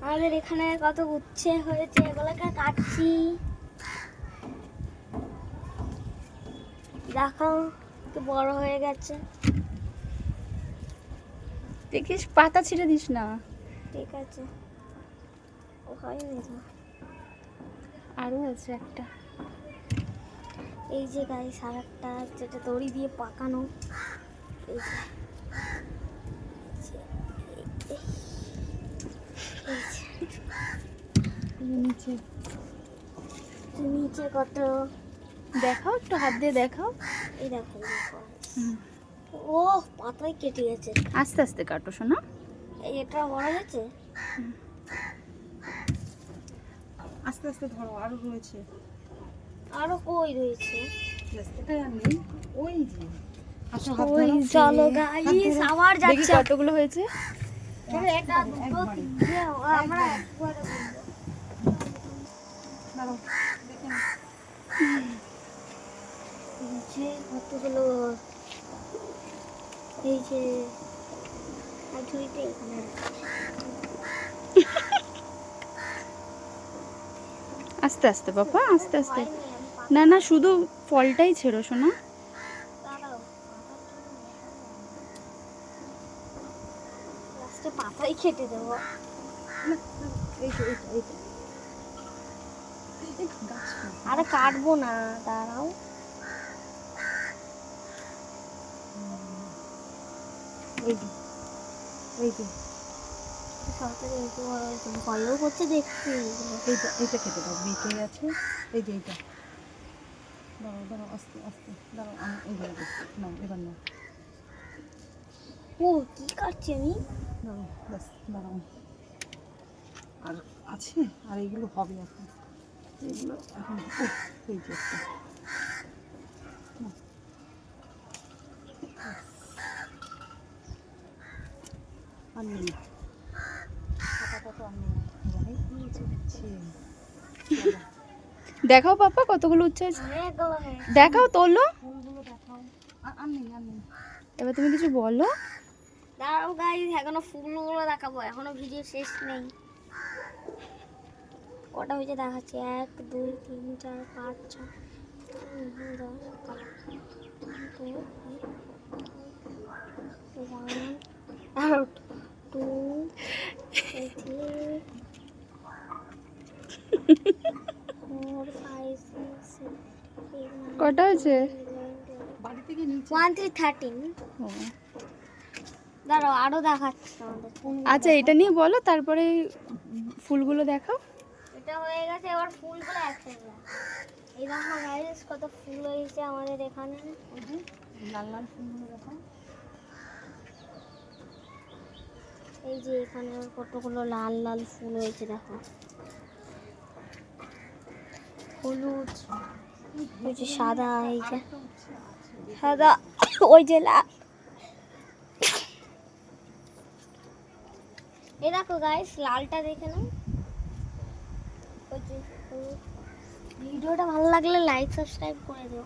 আমাদের এখানে কত উচ্ছে হয়েছে, এগুলোকে কাটছি। দেখো একটু বড় হয়ে গেছে। দেখিস পাতা ছিঁড়ে দিস না। ঠিক আছে, ও হয়নি তো। আরও আছে একটা। এই যে গাইস আরেকটা, যেটা দড়ি দিয়ে পাকানো। এই যে নিচে নিচে কত, দেখাও, একটু হাত দিয়ে দেখাও। এই দেখো ও পাতাই কেটে গেছে। আস্তে আস্তে কাটো শোনা। এই এটা বড় হয়েছে, আস্তে আস্তে ধরো, আরো রয়েছে। আরো কই রয়েছে? এটাই আর নেই, ওই যে। আচ্ছা ওই চলো গাইস, আবার যাচ্ছে। কতগুলো হয়েছে? একটা দুটো তিনটে, আমরা একবারে বলবো। এই যে কতগুলো, এই যে ঝুড়িতে এখানে। আস্তে আস্তে বাবা, আস্তে আস্তে। না না, শুধু ফলটাই ছেড়ো শোনা। দাঁড়াও, লাস্টে পাতাই কেটে দেবো। আরে কাটবো না, দাঁড়াও। সরকারি একটু বড় হয়েছে, ভয়ও করছে দেখছি। এইটা কেটে দাও, বিটে আছে। এই যে এইটা দাঁড়াও দাঁড়াও, আস্তে আস্তে দাঁড়াও, আমি এইগুলো নাও, এবার নাও। ও কি কাটছি আমি? দাঁড়াও, ব্যাস দাঁড়াও। আর আছে, আর এইগুলো হবে এখন। এইগুলো এখন এই যে একটা। আর নেই, পাতাটা তো আর নেই, অনেকগুলো হচ্ছে। দেখাও পাপা কতগুলো উচ্ছে আছে, অনেকগুলো হয়েছে। দেখাও, তোলো। ফুলগুলো দেখাও। আর নেই, আর নেই। এবার তুমি কিছু বলো। দাঁড়াও গাইস, এখনো ফুলগুলো দেখাবো, এখনো ভিডিও শেষ নেই। কটা হয়েছে দেখাচ্ছি, 1 2 3 4 5 6 কটা আছে? 1 3 13। দাঁড়াও আরো দেখাচ্ছি তোমাদের। আচ্ছা, এটা নিয়ে বলো, তারপরে ফুলগুলো দেখাও। এটা হয়ে গেছে, এবার ফুলগুলো একসাথে। এই দেখো গাইস কত ফুল হয়েছে আমাদের এখানে। ওই যে লাল লাল ফুলগুলো দেখো। এই যে এখানে কতগুলো লাল লাল ফুল হয়েছে দেখো, হলুদ, ওই যে সাদা, এই যে সাদা, ওই যে লাল। এই দেখো গাইস লালটা দেখে নাও। ওই যে ভিডিওটা ভালো লাগলে লাইক সাবস্ক্রাইব করে দিও।